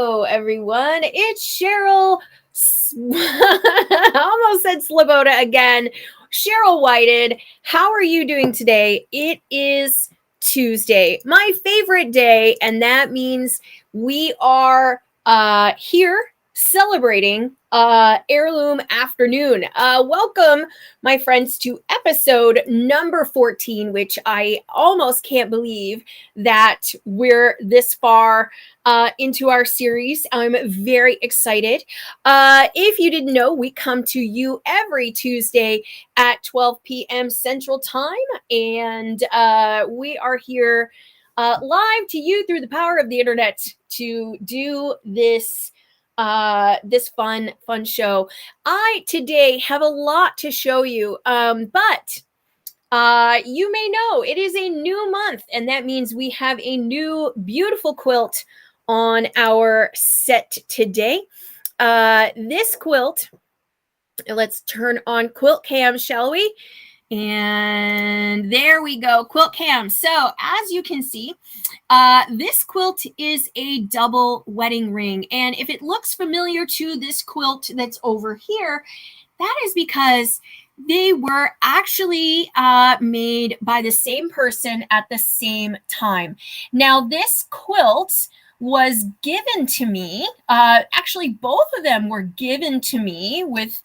Hello, everyone. It's Cheryl. I almost said Sloboda again. Cheryl Whited. How are you doing today? It is Tuesday, my favorite day, and that means we are here celebrating Heirloom Afternoon. Welcome, my friends, to episode number 14, which I almost can't believe that we're this far into our series. I'm very excited. If you didn't know, we come to you every Tuesday at 12 p.m. Central Time, and we are here live to you through the power of the internet to do this fun show. I today have a lot to show you, but you may know it is a new month, and that means we have a new beautiful quilt on our set today. This quilt, let's turn on quilt cam, shall we? And there we go, quilt cam. So as you can see, this quilt is a double wedding ring. And if it looks familiar to this quilt that's over here, that is because they were actually made by the same person at the same time. Now, this quilt was given to me. Actually, both of them were given to me with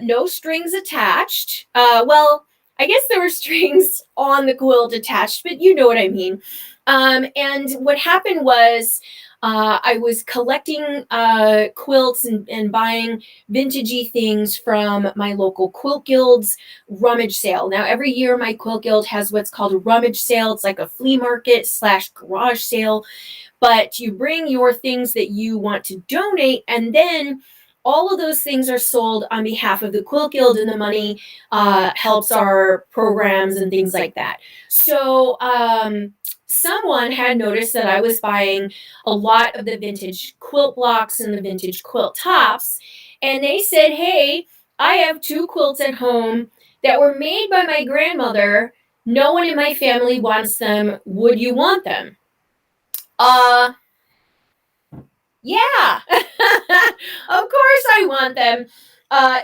no strings attached. Well, I guess there were strings on the quilt attached, but you know what I mean. And what happened was I was collecting quilts and buying vintagey things from my local quilt guild's rummage sale. Now, every year my quilt guild has what's called a rummage sale. It's like a flea market / garage sale, but you bring your things that you want to donate, and then all of those things are sold on behalf of the Quilt Guild, and the money helps our programs and things like that. So someone had noticed that I was buying a lot of the vintage quilt blocks and the vintage quilt tops, and they said, hey, I have 2 quilts at home that were made by my grandmother. No one in my family wants them. Would you want them? Yeah, of course I want them.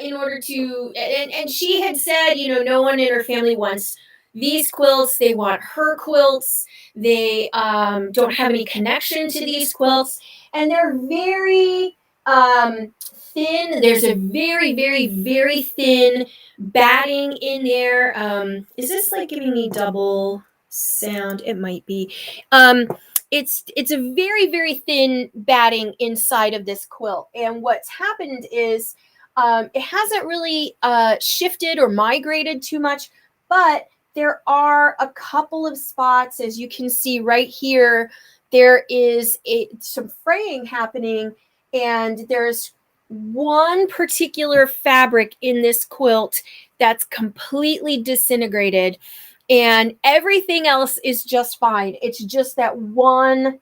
In order to, and she had said, no one in her family wants these quilts. They want her quilts. They don't have any connection to these quilts, and they're very thin. There's a very, very, very thin batting in there. Is this like giving me double sound? It might be. It's a very, very thin batting inside of this quilt. And what's happened is it hasn't really shifted or migrated too much, but there are a couple of spots, as you can see right here. There is some fraying happening, and there's one particular fabric in this quilt that's completely disintegrated. And everything else is just fine. It's just that one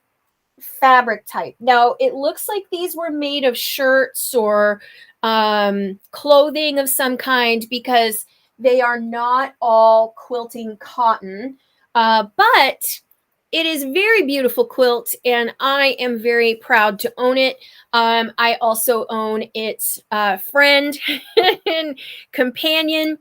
fabric type. Now, it looks like these were made of shirts or clothing of some kind, because they are not all quilting cotton. But it is a very beautiful quilt, and I am very proud to own it. I also own its friend and companion,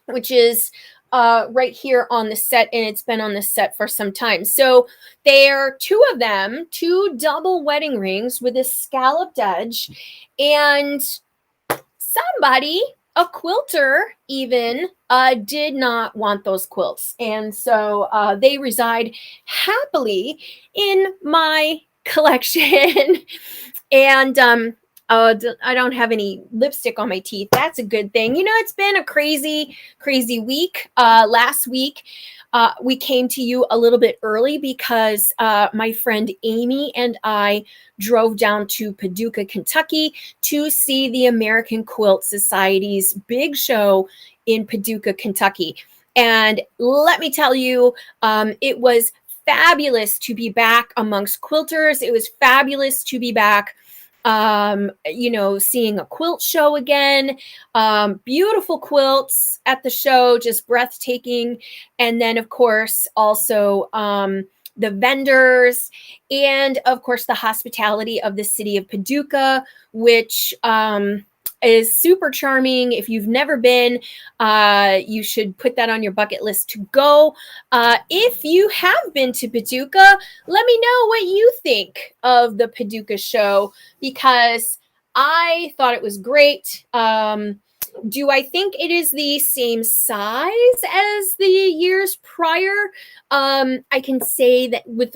which is right here on the set, and it's been on the set for some time. So there are 2 of them, 2 double wedding rings with a scalloped edge, and somebody, a quilter even, did not want those quilts, and so they reside happily in my collection. And I don't have any lipstick on my teeth. That's a good thing. It's been a crazy, crazy week. Last week, we came to you a little bit early because my friend Amy and I drove down to Paducah, Kentucky to see the American Quilt Society's big show in Paducah, Kentucky. And let me tell you, it was fabulous to be back amongst quilters. It was fabulous to be back seeing a quilt show again. Beautiful quilts at the show, just breathtaking. And then, of course, also the vendors, and of course the hospitality of the city of Paducah, which is super charming. If you've never been, you should put that on your bucket list to go. If you have been to Paducah, let me know what you think of the Paducah show, because I thought it was great. Do I think it is the same size as the years prior? I can say that with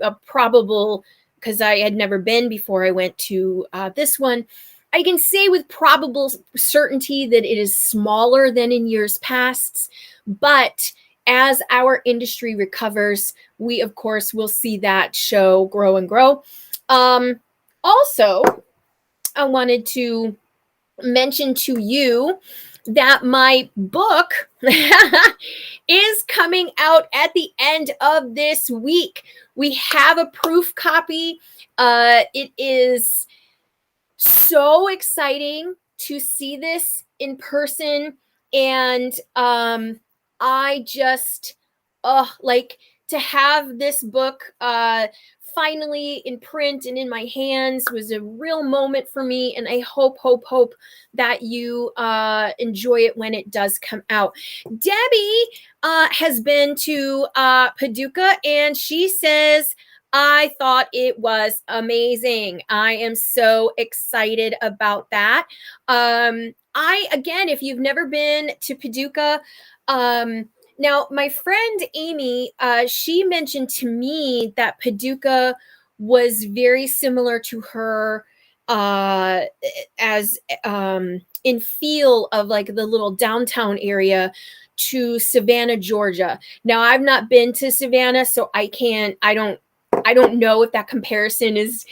a probable, because I had never been before I went to this one, I can say with probable certainty that it is smaller than in years past. But as our industry recovers, we, of course, will see that show grow and grow. Also, I wanted to mention to you that my book is coming out at the end of this week. We have a proof copy. It is so exciting to see this in person, and I just like to have this book finally in print and in my hands was a real moment for me, and I hope that you enjoy it when it does come out. Debbie has been to Paducah, and she says, I thought it was amazing. I am so excited about that. Again, if you've never been to Paducah, now my friend Amy, she mentioned to me that Paducah was very similar to her as in feel of like the little downtown area to Savannah, Georgia. Now I've not been to Savannah, so I don't know if that comparison is,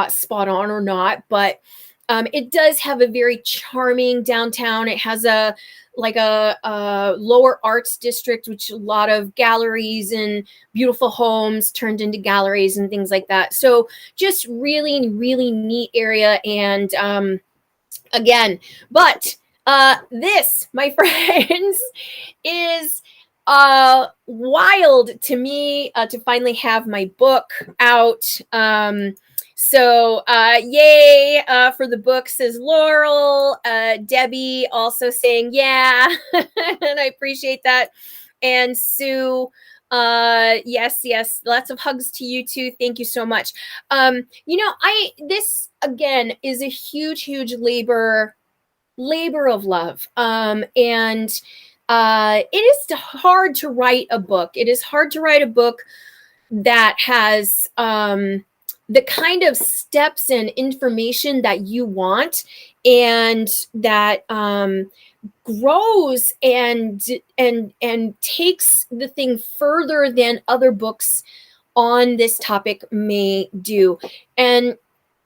spot on or not, but it does have a very charming downtown. It has a lower arts district, which a lot of galleries and beautiful homes turned into galleries and things like that. So just really, really neat area. And again, but this, my friends, is wild to me to finally have my book out. So yay for the book, says Laurel. Debbie also saying yeah, and I appreciate that. And Sue, yes, lots of hugs to you too. Thank you so much. This again is a huge labor of love. And it is hard to write a book. It is hard to write a book that has the kind of steps and information that you want, and that grows and takes the thing further than other books on this topic may do. And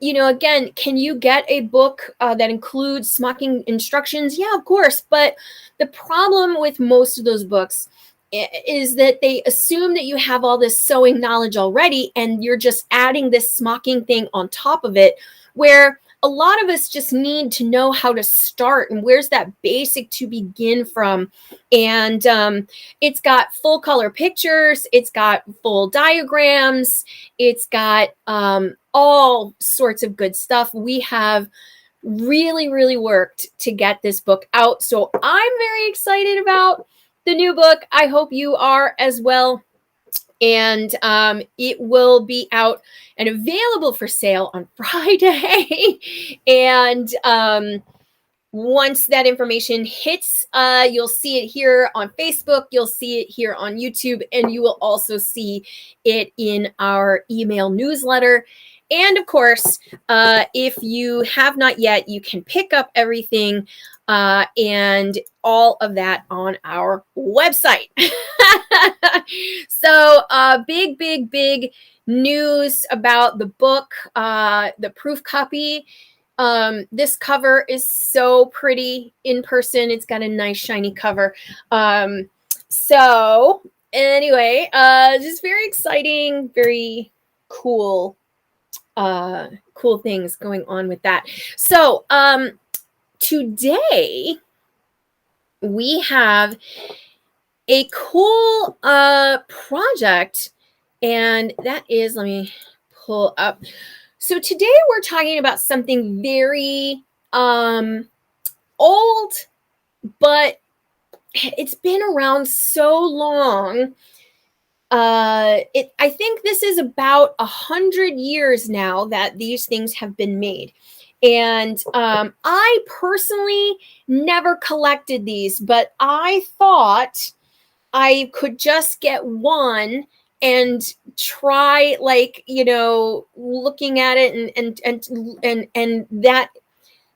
again, can you get a book that includes smocking instructions? Yeah, of course. But the problem with most of those books is that they assume that you have all this sewing knowledge already, and you're just adding this smocking thing on top of it, where a lot of us just need to know how to start and where's that basic to begin from. And it's got full color pictures, it's got full diagrams, it's got all sorts of good stuff. We have really worked to get this book out, so I'm very excited about the new book. I hope you are as well. And it will be out and available for sale on Friday. And once that information hits, you'll see it here on Facebook, you'll see it here on YouTube, and you will also see it in our email newsletter. And of course, if you have not yet, you can pick up everything and all of that on our website. So big news about the book, the proof copy. This cover is so pretty in person. It's got a nice shiny cover. So anyway, just very exciting, very cool things going on with that. So today we have a cool project And that is, let me pull up. So today we're talking about something very old, but it's been around so long. I think this is about 100 years now that these things have been made. And I personally never collected these, but I thought I could just get one and try, like, looking at it, and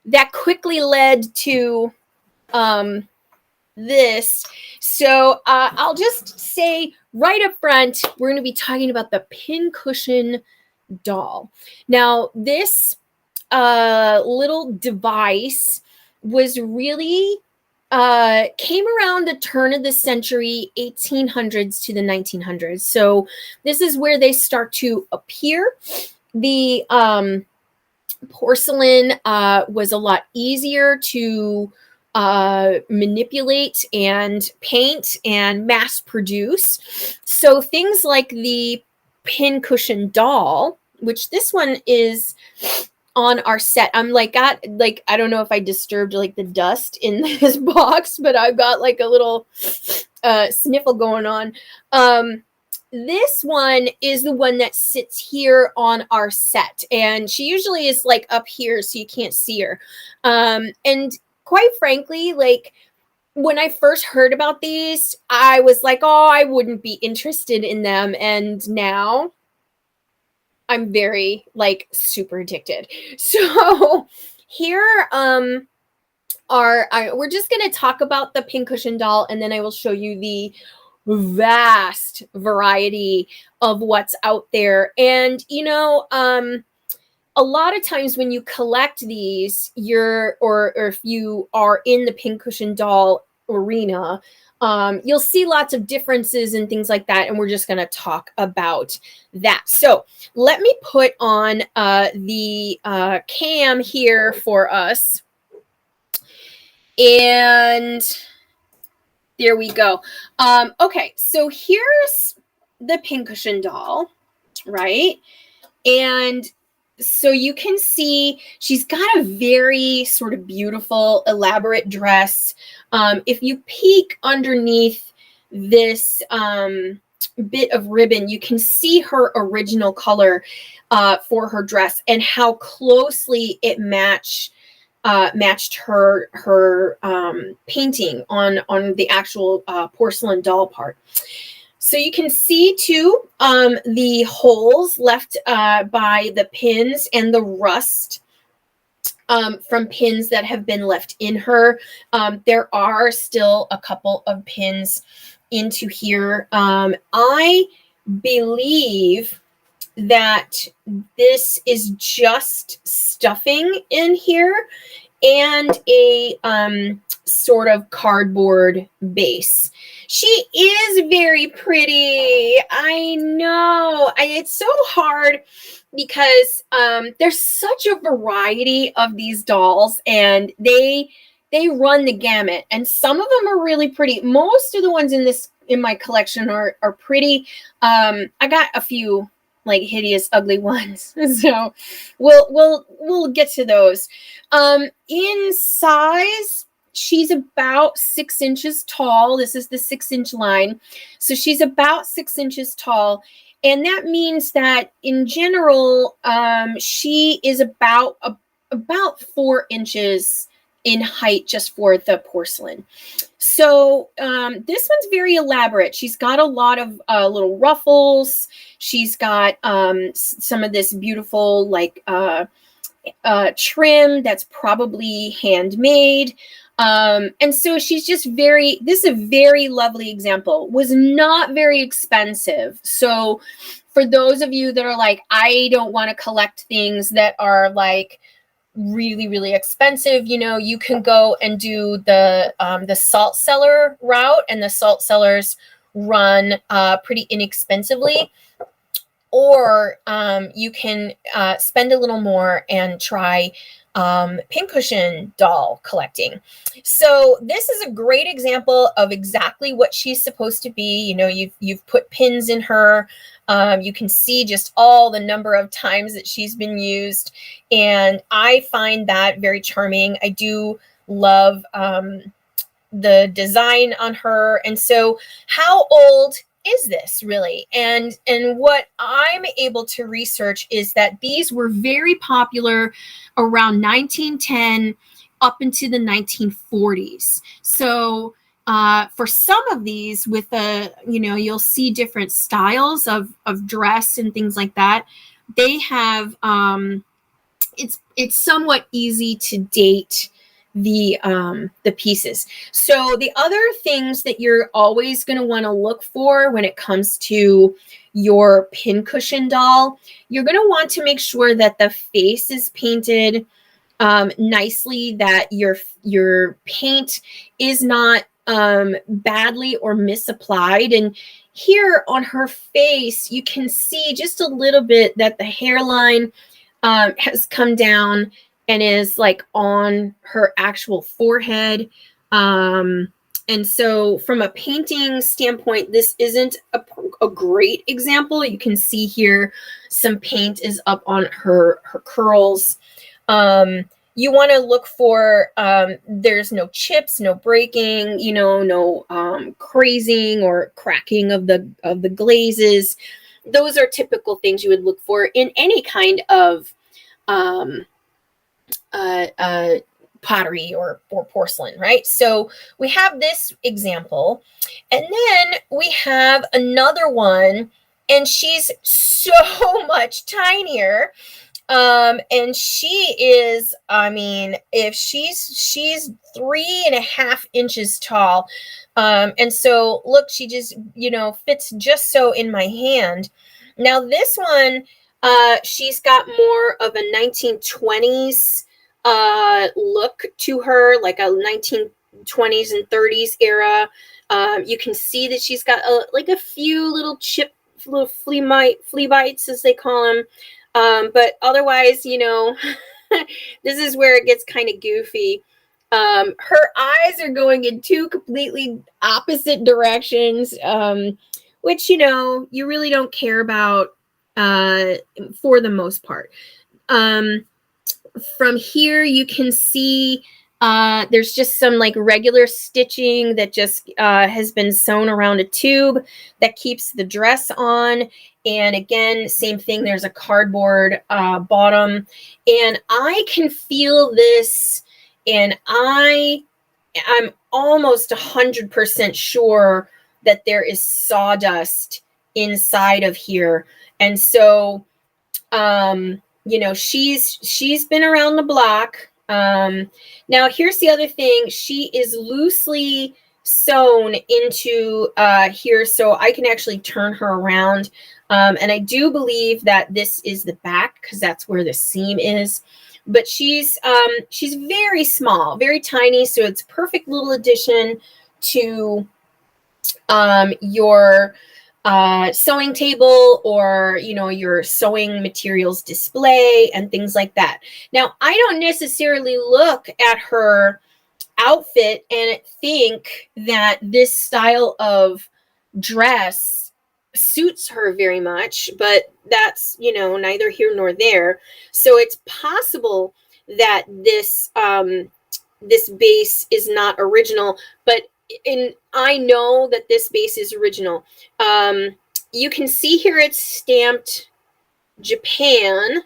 that quickly led to this. So I'll just say right up front, we're going to be talking about the Pincushion Doll. Now, this little device was really came around the turn of the century, 1800s to the 1900s. So this is where they start to appear. The porcelain was a lot easier to manipulate and paint and mass produce. So things like the Pincushion Doll, which this one is on our set. I'm like, I don't know if I disturbed like the dust in this box, but I've got like a little sniffle going on. This one is the one that sits here on our set, and she usually is like up here so you can't see her. And quite frankly, like, when I first heard about these, I was like, oh, I wouldn't be interested in them. And now I'm very, like, super addicted. So here we're just going to talk about the Pincushion Doll, and then I will show you the vast variety of what's out there. And, a lot of times when you collect these, or if you are in the Pincushion Doll arena, you'll see lots of differences and things like that, and we're just going to talk about that. So let me put on the cam here for us, and there we go. Okay, so here's the Pincushion Doll, right? And so you can see she's got a very sort of beautiful, elaborate dress. If you peek underneath this bit of ribbon, you can see her original color for her dress and how closely it matched her painting on the actual porcelain doll part. So you can see too the holes left by the pins and the rust from pins that have been left in her. There are still a couple of pins into here. I believe that this is just stuffing in here and a sort of cardboard base. She is very pretty. I know. It's so hard because there's such a variety of these dolls, and they run the gamut. And some of them are really pretty. Most of the ones in my collection are pretty. I got a few like hideous, ugly ones. So we'll get to those. In size, she's about 6 inches tall. This is the 6-inch line. So she's about 6 inches tall. And that means that in general, she is about 4 inches in height just for the porcelain. So this one's very elaborate. She's got a lot of little ruffles. She's got some of this beautiful like trim that's probably handmade. And so she's just this is a very lovely example. Was not very expensive. So for those of you that are like, I don't want to collect things that are like really, really expensive, you can go and do the salt cellar route, and the salt cellars run pretty inexpensively. Or you can spend a little more and try Pincushion doll collecting. So this is a great example of exactly what she's supposed to be. You know, you've put pins in her. You can see just all the number of times that she's been used. And I find that very charming. I do love the design on her. And so how old is this really? And what I'm able to research is that these were very popular around 1910 up into the 1940s. So for some of these with you'll see different styles of dress and things like that. They have it's somewhat easy to date the pieces. So the other things that you're always going to want to look for when it comes to your pincushion doll, you're going to want to make sure that the face is painted nicely, that your paint is not badly or misapplied. And here on her face, you can see just a little bit that the hairline has come down and is like on her actual forehead. And so from a painting standpoint, this isn't a great example. You can see here some paint is up on her curls. You want to look for there's no chips, no breaking, no crazing or cracking of the glazes. Those are typical things you would look for in any kind of pottery or porcelain, right? So we have this example, and then we have another one, and she's so much tinier. And she is, if she's 3.5 inches tall. And so look, she just, fits just so in my hand. Now this one, she's got more of a 1920s look to her, like a 1920s and 30s era. You can see that she's got a few little flea bites, as they call them. But otherwise, this is where it gets kind of goofy. Her eyes are going in two completely opposite directions, which, you really don't care about for the most part. From here, you can see there's just some regular stitching that just has been sewn around a tube that keeps the dress on. And again, same thing, there's a cardboard bottom. And I can feel this, and I'm almost 100% sure that there is sawdust inside of here. And so, she's been around the block. Now here's the other thing. She is loosely sewn into here, so I can actually turn her around. And I do believe that this is the back, because that's where the seam is. But she's very small, very tiny, so it's a perfect little addition to your sewing table, or your sewing materials display and things like that. Now, I don't necessarily look at her outfit and think that this style of dress suits her very much, but that's neither here nor there. So it's possible that this base is not original, but I know that this base is original. You can see here it's stamped Japan,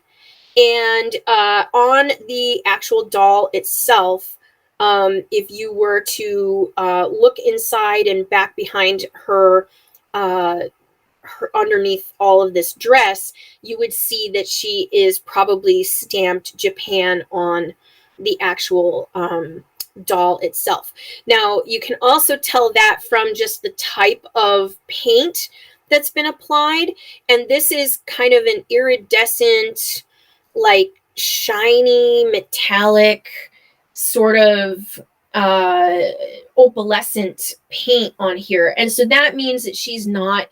and on the actual doll itself, if you were to look inside and back behind her, underneath all of this dress, you would see that she is probably stamped Japan on the actual doll itself. Now, you can also tell that from just the type of paint that's been applied. And this is kind of an iridescent, shiny, metallic, sort of opalescent paint on here. And so that means that she's not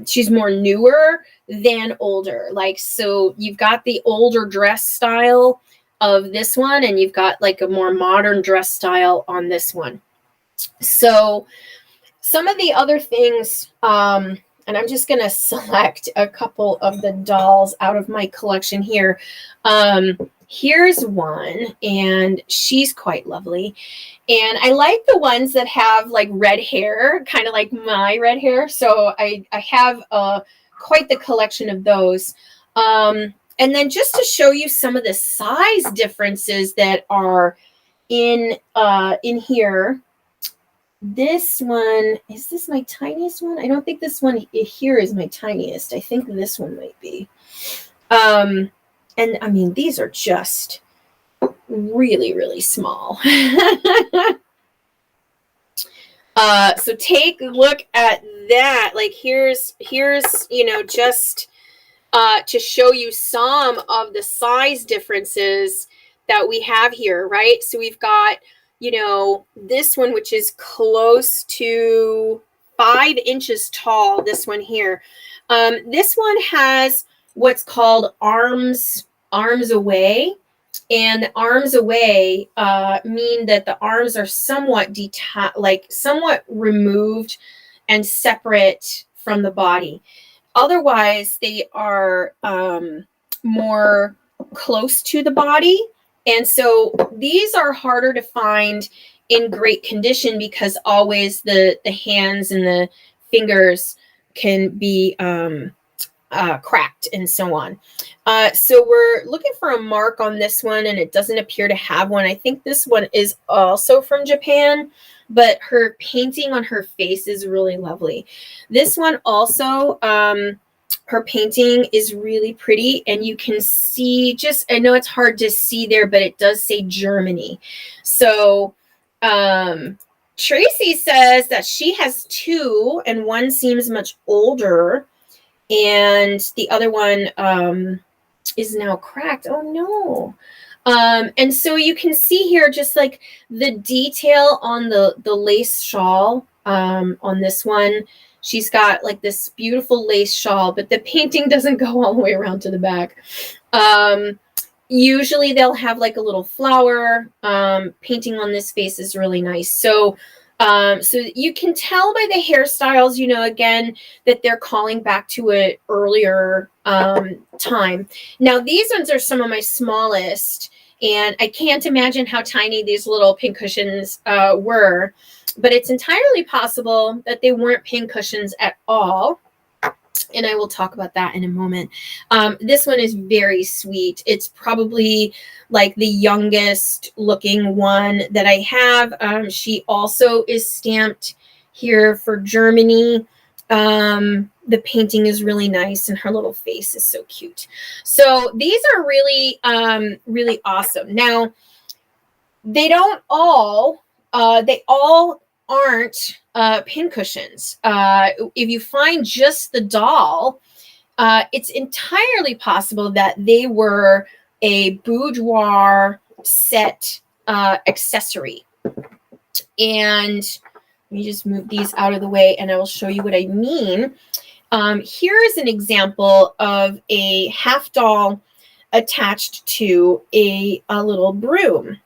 she's more newer than older. So you've got the older dress style of this one, and you've got like a more modern dress style on this one. So some of the other things, and I'm just going to select a couple of the dolls out of my collection here. Here's one, and she's quite lovely. And I like the ones that have like red hair, kind of like my red hair. So I have quite the collection of those. And then just to show you some of the size differences that are in here. This one, is this my tiniest one? I don't think this one here is my tiniest. I think this one might be. And I mean, these are just really, really small. So take a look at that. Like here's, you know, just to show you some of the size differences that we have here, right? So we've got, you know, this one, which is close to 5 inches tall, this one here. This one has what's called arms away. And arms away mean that the arms are somewhat somewhat removed and separate from the body. Otherwise, they are more close to the body. And so these are harder to find in great condition because always the hands and the fingers can be cracked and so on. So we're looking for a mark on this one, and it doesn't appear to have one. I think this one is also from Japan, but her painting on her face is really lovely. This one also, her painting is really pretty, and you can see I know it's hard to see there, but it does say Germany. So Tracy says that she has 2, and one seems much older, and the other one is now cracked. Oh no. And so you can see here just like the detail on the lace shawl on this one. She's got like this beautiful lace shawl, but the painting doesn't go all the way around to the back. Usually they'll have like a little flower. Painting on this face is really nice. So you can tell by the hairstyles, you know, again, that they're calling back to an earlier time. Now, these ones are some of my smallest, and I can't imagine how tiny these little pincushions were, but it's entirely possible that they weren't pincushions at all. And I will talk about that in a moment. This one is very sweet. It's probably like the youngest looking one that I have. She also is stamped here for Germany. The painting is really nice, and her little face is so cute. So these are really, really awesome. Now, they all aren't pincushions. If you find just the doll, it's entirely possible that they were a boudoir set accessory. And let me just move these out of the way, and I will show you what I mean. Here is an example of a half doll attached to a little broom.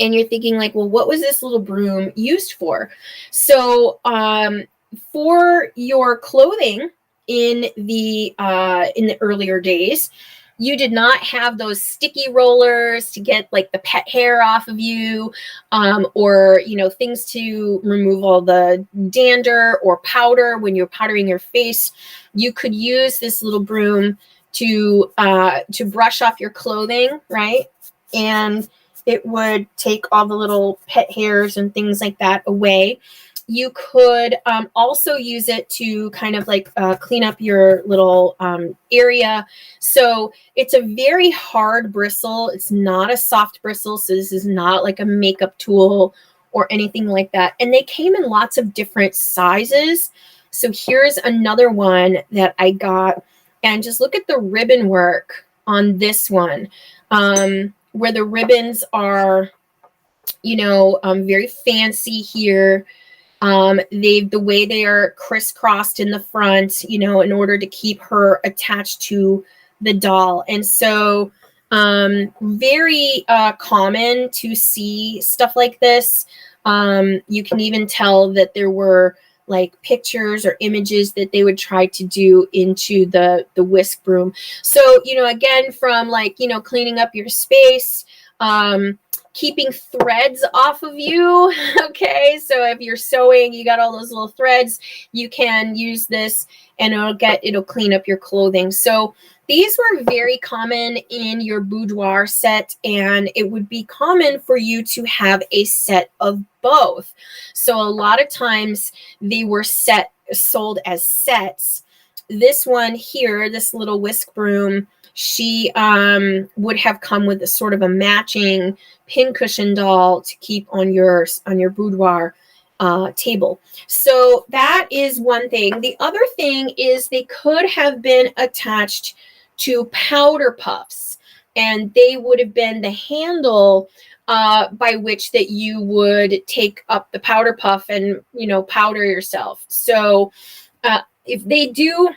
And you're thinking like, well, what was this little broom used for? So for your clothing in the earlier days, you did not have those sticky rollers to get like the pet hair off of you, or, you know, things to remove all the dander or powder when you're powdering your face. You could use this little broom to brush off your clothing, right? And it would take all the little pet hairs and things like that away. You could also use it to kind of like clean up your little area. So it's a very hard bristle. It's not a soft bristle. So this is not like a makeup tool or anything like that. And they came in lots of different sizes. So here's another one that I got. And just look at the ribbon work on this one. Where the ribbons are, you know, very fancy here. The way they are crisscrossed in the front, you know, in order to keep her attached to the doll. And so Very common to see stuff like this. You can even tell that there were like pictures or images that they would try to do into the whisk broom. So, again, from like, cleaning up your space, keeping threads off of you. Okay, so if you're sewing, you got all those little threads, you can use this and it'll clean up your clothing. So these were very common in your boudoir set, and it would be common for you to have a set of both. So a lot of times they were sold as sets. This one here, this little whisk broom, she would have come with a sort of a matching pincushion doll to keep on your boudoir table. So that is one thing. The other thing is they could have been attached to powder puffs, and they would have been the handle by which that you would take up the powder puff and powder yourself. So if they do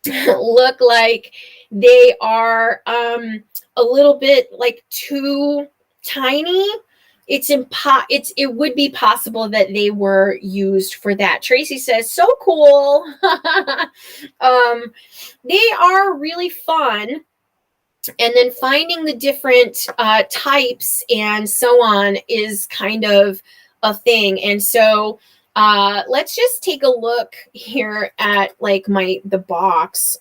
look like they are a little bit like too tiny, it would be possible that they were used for that. Tracy says, so cool. They are really fun. And then finding the different types and so on is kind of a thing. And so let's just take a look here at like the box.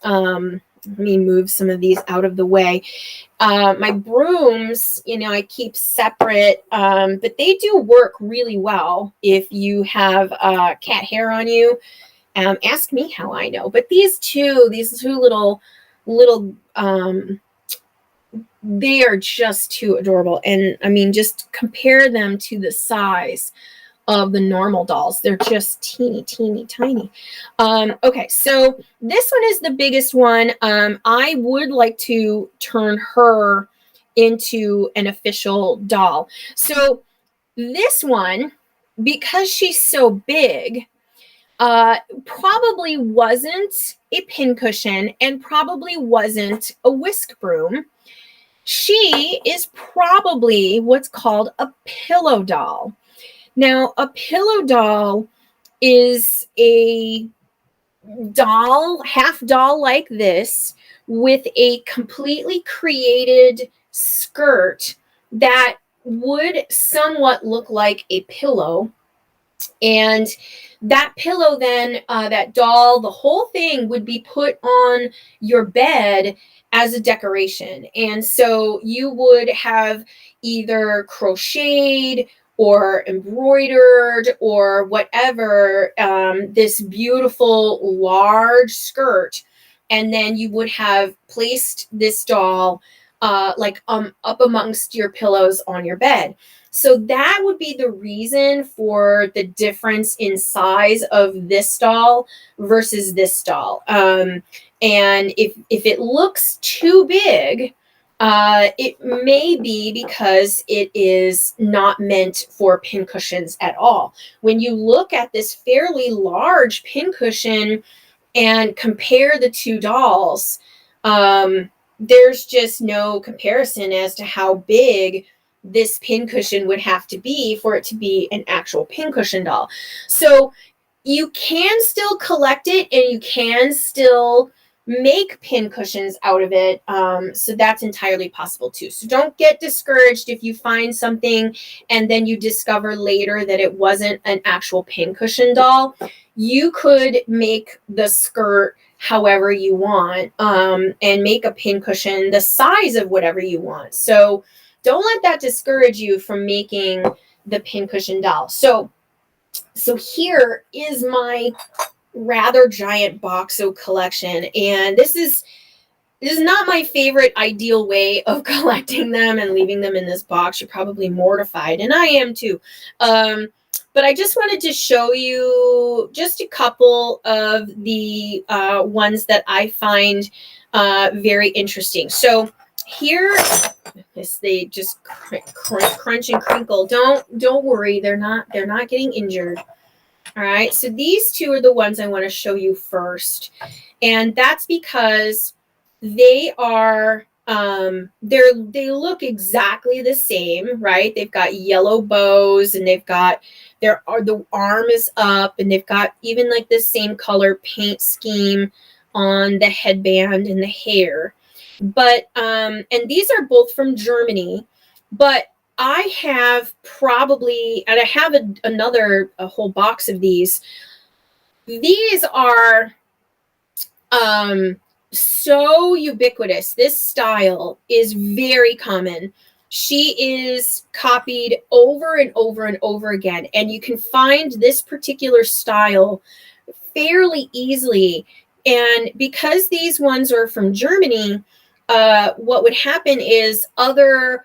Let me move some of these out of the way. My brooms, I keep separate, but they do work really well if you have cat hair on you. Ask me how I know. But these two little they are just too adorable. And I mean, just compare them to the size of the normal dolls. They're just teeny, teeny, tiny. Okay, so this one is the biggest one. I would like to turn her into an official doll. So this one, because she's so big, probably wasn't a pincushion and probably wasn't a whisk broom. She is probably what's called a pillow doll. Now, a pillow doll is a doll, half doll like this, with a completely created skirt that would somewhat look like a pillow. And that pillow then, that doll, the whole thing would be put on your bed as a decoration. And so you would have either crocheted or embroidered or whatever, this beautiful large skirt. And then you would have placed this doll up amongst your pillows on your bed. So that would be the reason for the difference in size of this doll versus this doll. And if it looks too big, it may be because it is not meant for pincushions at all. When you look at this fairly large pincushion and compare the two dolls, there's just no comparison as to how big this pincushion would have to be for it to be an actual pincushion doll. So you can still collect it and you can still make pincushions out of it. So that's entirely possible too. So don't get discouraged if you find something and then you discover later that it wasn't an actual pincushion doll. You could make the skirt however you want, and make a pincushion the size of whatever you want. So don't let that discourage you from making the pincushion doll. So here is my rather giant Boxo collection, and this is not my favorite ideal way of collecting them and leaving them in this box. You're probably mortified, and I am too. But I just wanted to show you just a couple of the ones that I find very interesting. So here, they just crunch and crinkle. Don't worry, they're not getting injured. All right, so these two are the ones I want to show you first, and that's because they are they look exactly the same, right? They've got yellow bows, and they've got the arm is up, and they've got even like the same color paint scheme on the headband and the hair. But and these are both from Germany, but I have probably, and I have a whole box of these. These are so ubiquitous. This style is very common. She is copied over and over and over again, and you can find this particular style fairly easily. And because these ones are from Germany, what would happen is other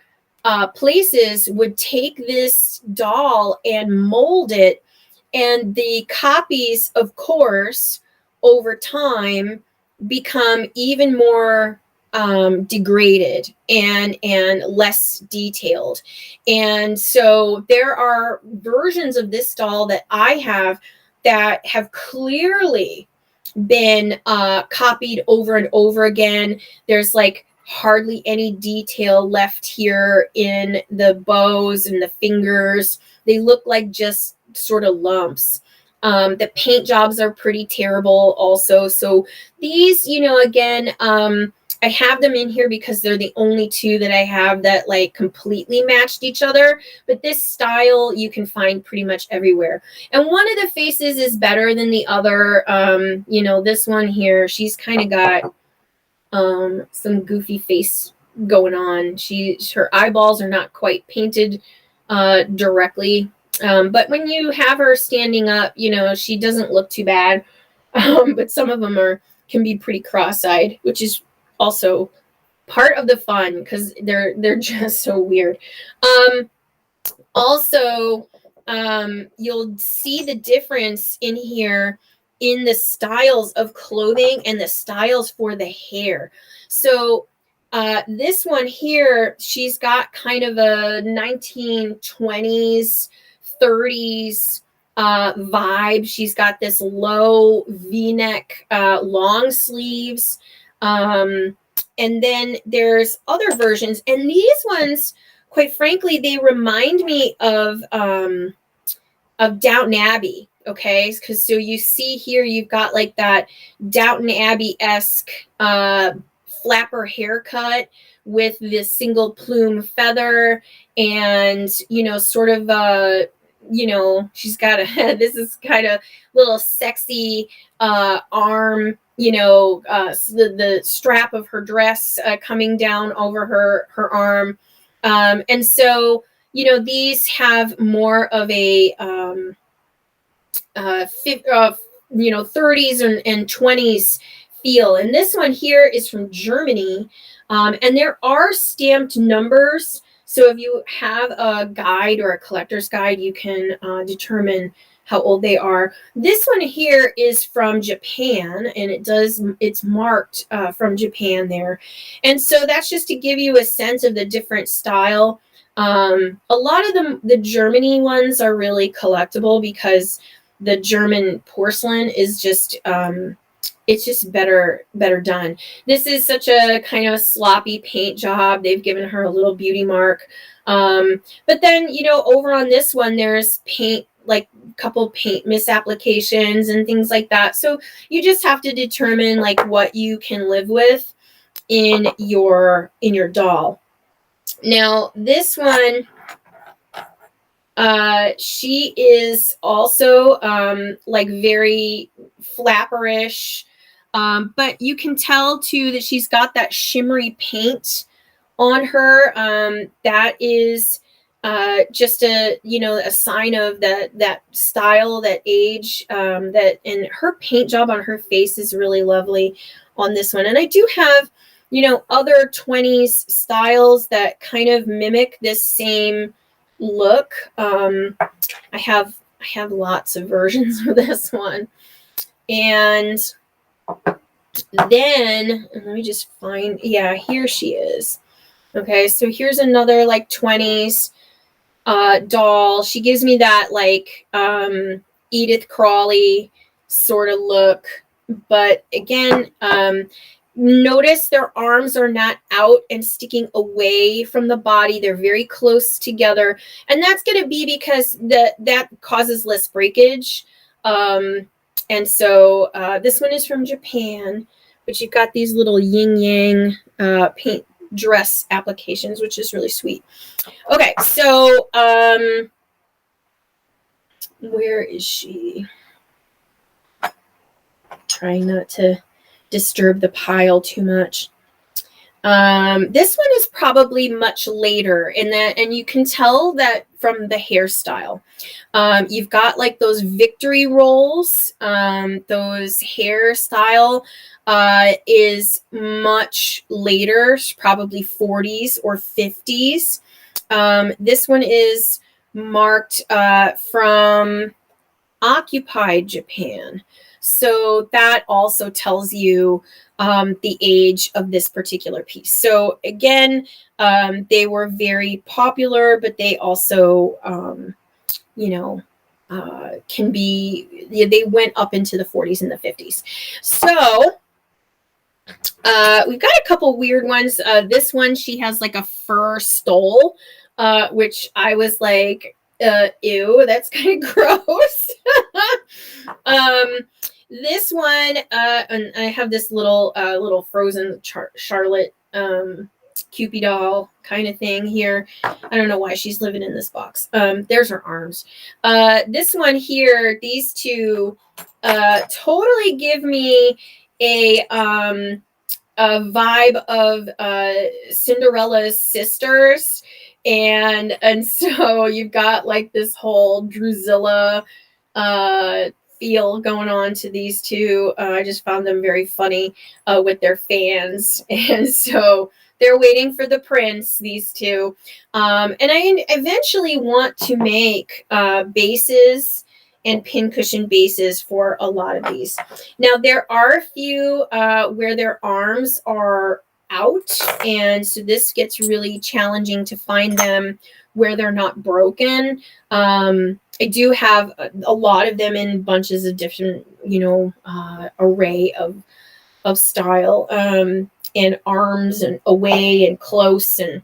places would take this doll and mold it, and the copies, of course, over time become even more degraded and less detailed. And so there are versions of this doll that I have that have clearly been copied over and over again. There's like hardly any detail left here in the bows and the fingers. They look like just sort of lumps. The paint jobs are pretty terrible also. So these, again, I have them in here because they're the only two that I have that like completely matched each other. But this style you can find pretty much everywhere. And one of the faces is better than the other. This one here, she's kind of got some goofy face going on. Her eyeballs are not quite painted directly. But when you have her standing up, she doesn't look too bad. But some of them can be pretty cross-eyed, which is also part of the fun because they're just so weird. Also, you'll see the difference in here in the styles of clothing and the styles for the hair. So this one here, she's got kind of a 1920s, 30s vibe. She's got this low V-neck, long sleeves. And then there's other versions. And these ones, quite frankly, they remind me of Downton Abbey. Okay, because so you see here, you've got like that Downton Abbey-esque flapper haircut with this single plume feather, and sort of she's got this is kind of little sexy arm, the strap of her dress coming down over her arm, and so these have more of a 30s and 20s feel. And this one here is from Germany, and there are stamped numbers. So if you have a guide or a collector's guide, you can determine how old they are. This one here is from Japan, and it's marked from Japan there. And so that's just to give you a sense of the different style. A lot of the Germany ones are really collectible because the German porcelain is just it's just better done. This is such a kind of sloppy paint job. They've given her a little beauty mark. But then, over on this one, there's paint, like a couple paint misapplications and things like that. So you just have to determine like what you can live with in your doll. Now, this one, she is also like very flapperish, but you can tell too that she's got that shimmery paint on her. That is just a sign of that style, that age, and her paint job on her face is really lovely on this one. And I do have other 20s styles that kind of mimic this same look. I have lots of versions for this one. And then let me just find, here she is. Okay, so here's another like 20s doll. She gives me that like Edith Crawley sort of look, but again, Notice their arms are not out and sticking away from the body. They're very close together. And that's going to be because that causes less breakage. And so this one is from Japan, but you've got these little yin-yang paint dress applications, which is really sweet. Okay, so where is she? Trying not to disturb the pile too much. This one is probably much later in that, and you can tell that from the hairstyle. You've got like those victory rolls. Those hairstyle is much later, probably 40s or 50s. This one is marked from occupied Japan. So that also tells you the age of this particular piece. So again, they were very popular, but they also, can be, they went up into the 40s and the 50s. So we've got a couple weird ones. This one, she has like a fur stole, which I was like, ew, that's kind of gross. This one, and I have this little frozen Charlotte Cupid doll kind of thing here. I don't know why she's living in this box. There's her arms. This one here, these two totally give me a vibe of Cinderella's sisters. And so you've got like this whole Drusilla feel going on to these two. I just found them very funny with their fans. And so they're waiting for the prince, these two. And I eventually want to make bases and pincushion bases for a lot of these. Now, there are a few where their arms are out, and so this gets really challenging to find them where they're not broken. I do have a lot of them in bunches of different, array of style, and arms and away and close, and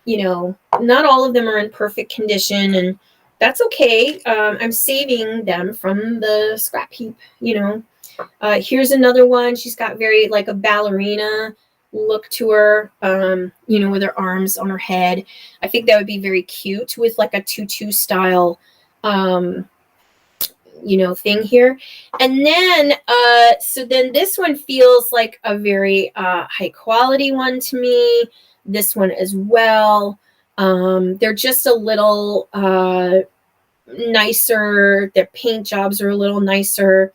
not all of them are in perfect condition, and that's okay. I'm saving them from the scrap heap. Here's another one. She's got very like a ballerina look to her, with her arms on her head. I think that would be very cute with like a tutu style, thing here. And then, so then this one feels like a very high quality one to me. This one as well. They're just a little nicer. Their paint jobs are a little nicer.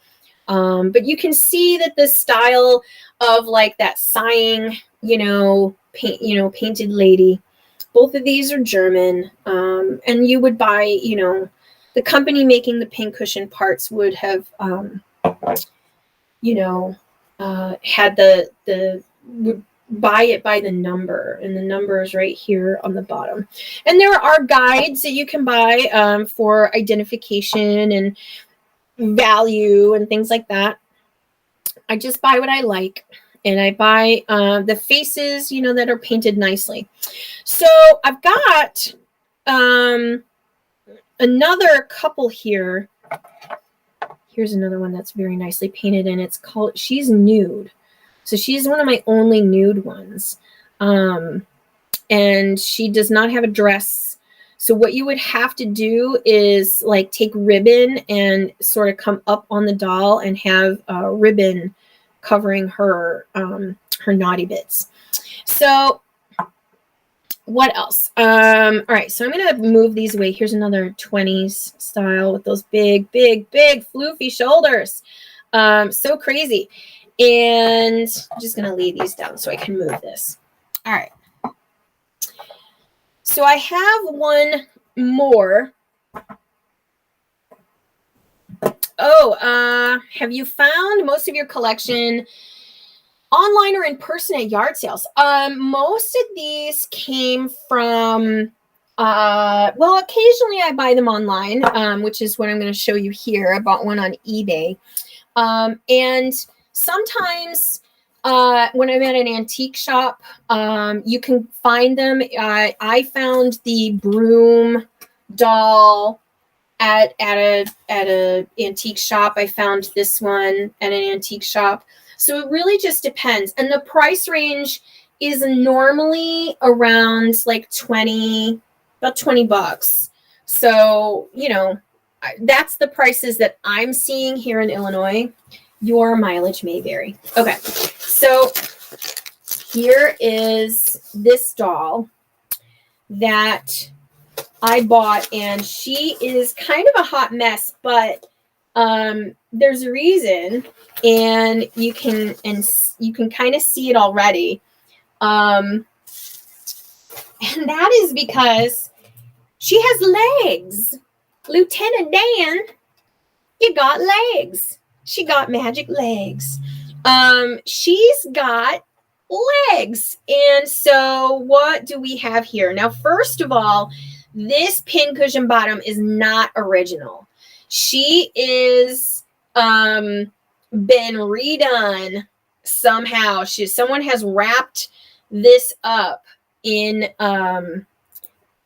But you can see that the style of like that sighing, painted lady. Both of these are German. And you would buy, the company making the pincushion parts would have, had would buy it by the number, and the number is right here on the bottom. And there are guides that you can buy for identification and value and things like that. I just buy what I like, and I buy the faces, that are painted nicely. So I've got another couple here. Here's another one that's very nicely painted, and it's called, she's nude. So she's one of my only nude ones. And she does not have a dress. So what you would have to do is like take ribbon and sort of come up on the doll and have a ribbon covering her naughty bits. So what else? All right, so I'm going to move these away. Here's another 20s style with those big, big, big floofy shoulders. So crazy. And I'm just going to lay these down so I can move this. All right. So I have one more. Oh, have you found most of your collection online or in person at yard sales? Most of these came from, occasionally I buy them online, which is what I'm going to show you here. I bought one on eBay. And sometimes when I'm at an antique shop, you can find them. I found the broom doll at a antique shop. I found this one at an antique shop. So it really just depends. And the price range is normally around like about 20 bucks. So, you know, that's the prices that I'm seeing here in Illinois. Your mileage may vary. Okay. So here is this doll that I bought, and she is kind of a hot mess, but there's a reason, and you can kind of see it already. And that is because she has legs. Lieutenant Dan, you got legs. She got magic legs. She's got legs. And so what do we have here? Now, first of all, this pincushion bottom is not original. She is been redone somehow. Someone has wrapped this up in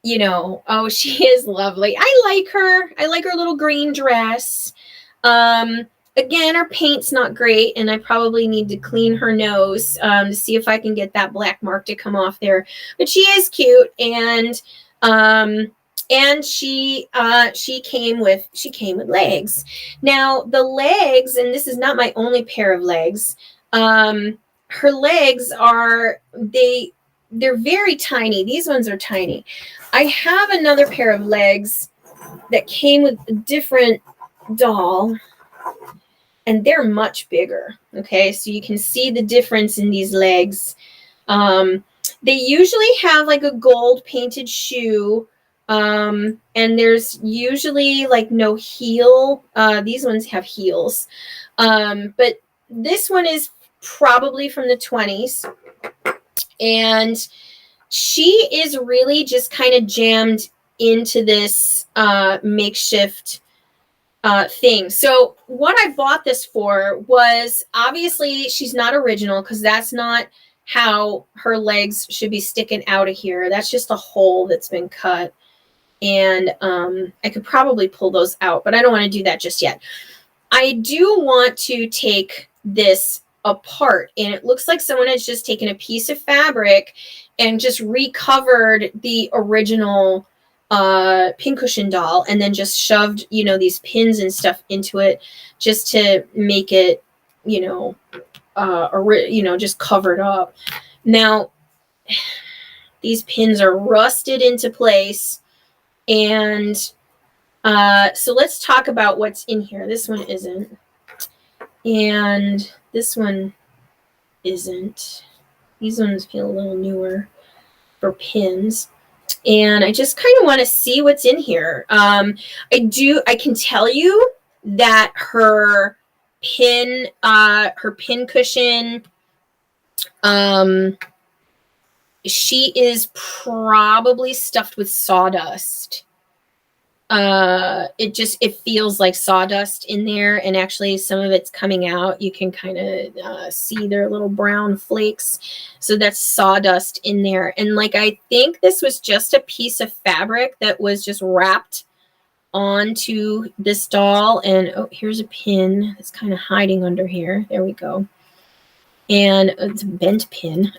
you know, oh, she is lovely. I like her. I like her little green dress. Again, her paint's not great, and I probably need to clean her nose to see if I can get that black mark to come off there. But she is cute, and she came with legs. Now the legs, and this is not my only pair of legs. Her legs they're very tiny. These ones are tiny. I have another pair of legs that came with a different doll, and they're much bigger. Okay, so you can see the difference in these legs. They usually have like a gold painted shoe, and there's usually like no heel. These ones have heels, but this one is probably from the 20s. And she is really just kind of jammed into this makeshift thing. So what I bought this for was, obviously she's not original, because that's not how her legs should be sticking out of here. That's just a hole that's been cut. And I could probably pull those out, but I don't want to do that just yet. I do want to take this apart, and it looks like someone has just taken a piece of fabric and just recovered the original pincushion doll, and then just shoved, you know, these pins and stuff into it just to make it, you know, just covered up. Now these pins are rusted into place, and so let's talk about what's in here. This one isn't, and this one isn't. These ones feel a little newer for pins. And I just kind of want to see what's in here. I can tell you that her pincushion, she is probably stuffed with sawdust. It feels like sawdust in there, and actually some of it's coming out. You can kind of see their little brown flakes. So that's sawdust in there. And like, I think this was just a piece of fabric that was just wrapped onto this doll. And oh, here's a pin that's kind of hiding under here. There we go. And it's a bent pin.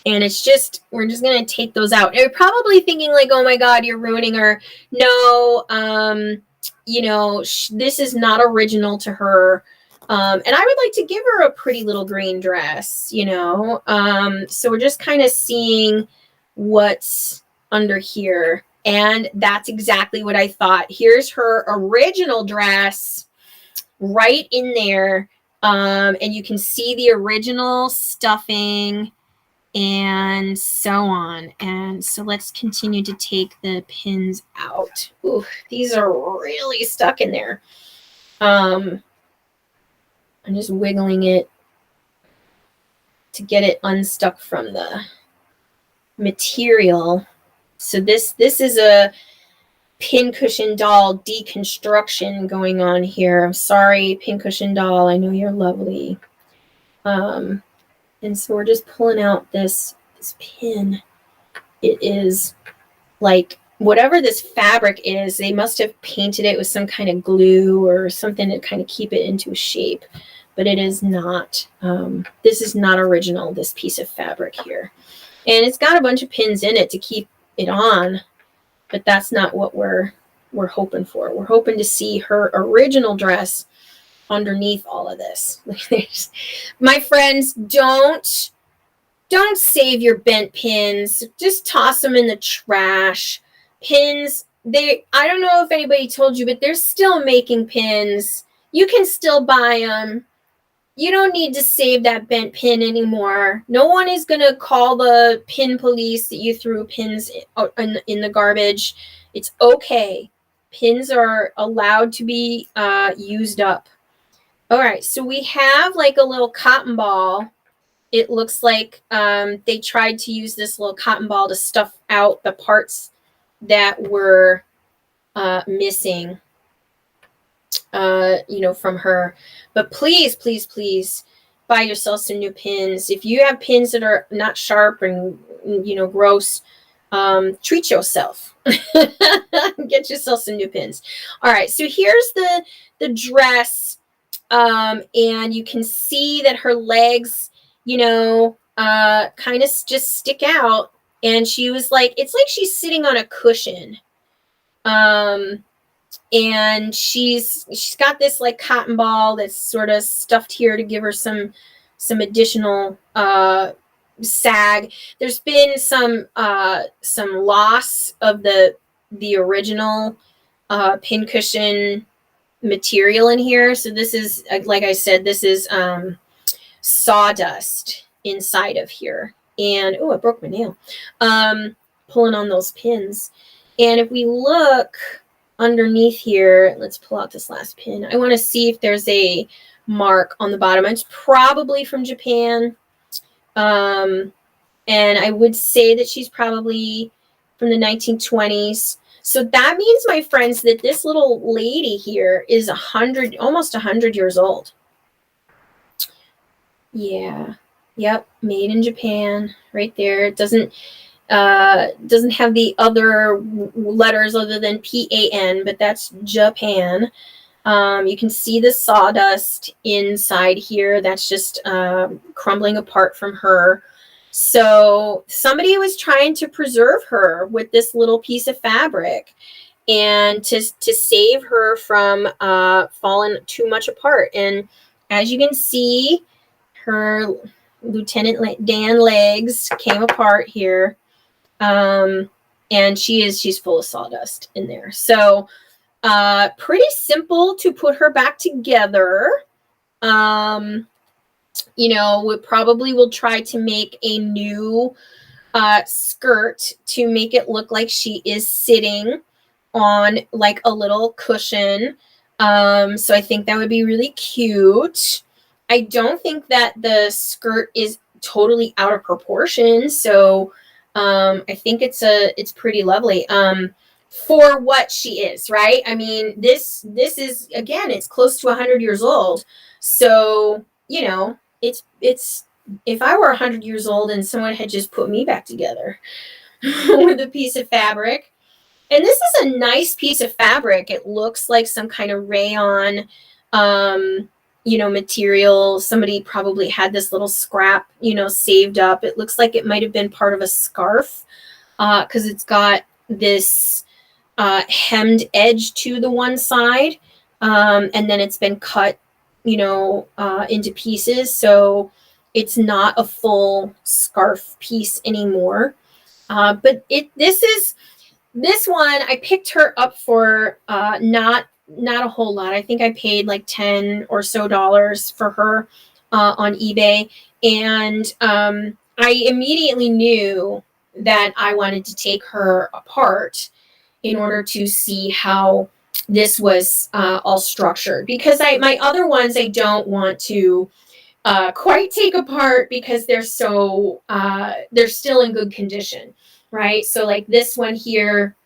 And it's just, we're just going to take those out. And you're probably thinking like, oh my God, you're ruining her. No, you know, this is not original to her. And I would like to give her a pretty little green dress, you know. So we're just kind of seeing what's under here. And that's exactly what I thought. Here's her original dress right in there. And you can see the original stuffing and so on. And so let's continue to take the pins out. Ooh, these are really stuck in there. I'm just wiggling it to get it unstuck from the material. So this is a Pincushion Doll deconstruction going on here. I'm sorry, Pincushion Doll. I know you're lovely. And so we're just pulling out this pin. It is like whatever this fabric is, they must have painted it with some kind of glue or something to kind of keep it into a shape. But it is not, this is not original, this piece of fabric here. And it's got a bunch of pins in it to keep it on, but that's not what we're hoping for. We're hoping to see her original dress underneath all of this. My friends, don't save your bent pins. Just toss them in the trash. Pins, I don't know if anybody told you, but they're still making pins. You can still buy them. You don't need to save that bent pin anymore. No one is going to call the pin police that you threw pins in the garbage. It's okay. Pins are allowed to be used up. All right, so we have like a little cotton ball. It looks like they tried to use this little cotton ball to stuff out the parts that were missing. From her. But please, please, please buy yourself some new pins. If you have pins that are not sharp and, gross, treat yourself. Get yourself some new pins. All right, so here's the dress. And you can see that her legs, kind of just stick out. And she was like, it's like she's sitting on a cushion. And she's got this like cotton ball that's sort of stuffed here to give her some additional sag. There's been some loss of the original pincushion material in here. So this is, like I said, this is sawdust inside of here. And I broke my nail pulling on those pins. And if we look underneath here, let's pull out this last pin. I want to see if there's a mark on the bottom. It's probably from Japan. And I would say that she's probably from the 1920s. So that means, my friends, that this little lady here is almost 100 years old. Yeah. Yep. Made in Japan right there. It doesn't have the other letters other than PAN, but that's Japan. You can see the sawdust inside here. That's just crumbling apart from her. So somebody was trying to preserve her with this little piece of fabric and to save her from falling too much apart. And as you can see, her Lieutenant Dan legs came apart here. And she's full of sawdust in there. So pretty simple to put her back together. We probably will try to make a new skirt to make it look like she is sitting on like a little cushion. So I think that would be really cute. I don't think that the skirt is totally out of proportion. So I think it's pretty lovely. For what she is, right? I mean, this is, again, it's close to 100 years old. So, it's if I were 100 years old and someone had just put me back together with a piece of fabric. And this is a nice piece of fabric. It looks like some kind of rayon, material. Somebody probably had this little scrap, saved up. It looks like it might have been part of a scarf because it's got this hemmed edge to the one side. And then it's been cut, into pieces. So it's not a full scarf piece anymore. But this one, I picked her up for not a whole lot. I think I paid like $10 or so for her on eBay. And I immediately knew that I wanted to take her apart in order to see how this was all structured. Because my other ones, I don't want to quite take apart because they're still in good condition. Right? So like this one here,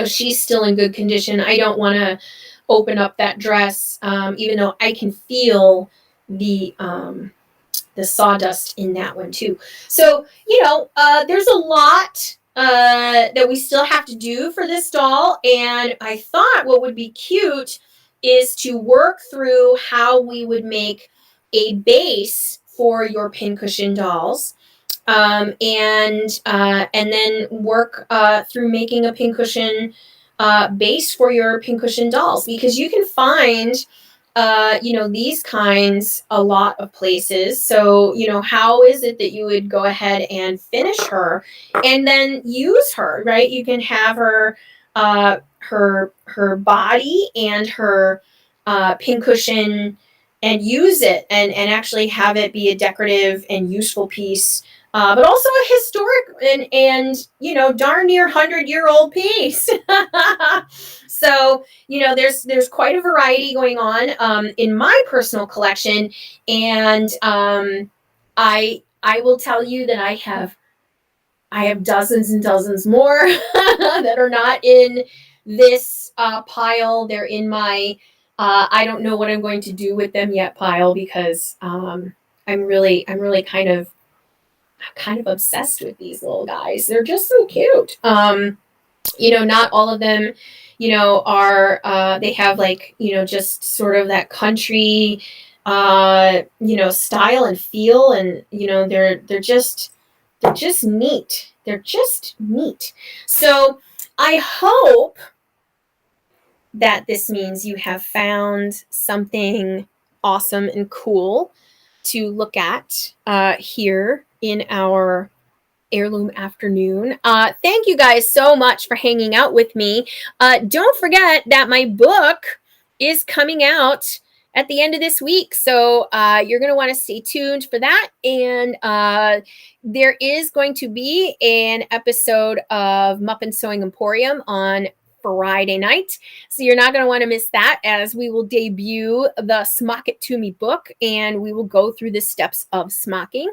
she's still in good condition. I don't want to open up that dress, even though I can feel the the sawdust in that one too. So, there's a lot that we still have to do for this doll. And I thought what would be cute is to work through how we would make a base for your pincushion dolls. And then work through making a pincushion base for your pincushion dolls, because you can find these kinds a lot of places. So, how is it that you would go ahead and finish her and then use her, right? You can have her, her body and her pincushion, and use it and actually have it be a decorative and useful piece, but also a historic and darn near 100-year-old piece. So, there's quite a variety going on in my personal collection, and I will tell you that I have dozens and dozens more that are not in this pile. They're in my I don't know what I'm going to do with them yet pile, because I'm really kind of obsessed with these little guys. They're just so cute. Not all of them, are they have just sort of that country style and feel, and they're just neat. They're just neat. So I hope that this means you have found something awesome and cool to look at here in our Heirloom afternoon. Thank you guys so much for hanging out with me. Don't forget that my book is coming out at the end of this week. So you're going to want to stay tuned for that. And there is going to be an episode of Muffin Sewing Emporium on Friday night. So you're not going to want to miss that, as we will debut the Smock It To Me book, and we will go through the steps of smocking.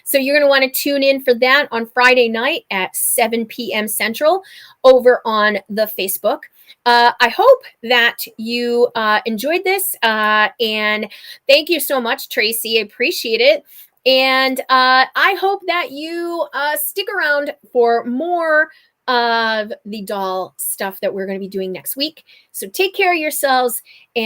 So you're going to want to tune in for that on Friday night at 7 p.m. Central over on the Facebook. I hope that you enjoyed this, and thank you so much, Tracy. I appreciate it. And I hope that you stick around for more of the doll stuff that we're going to be doing next week. So take care of yourselves, and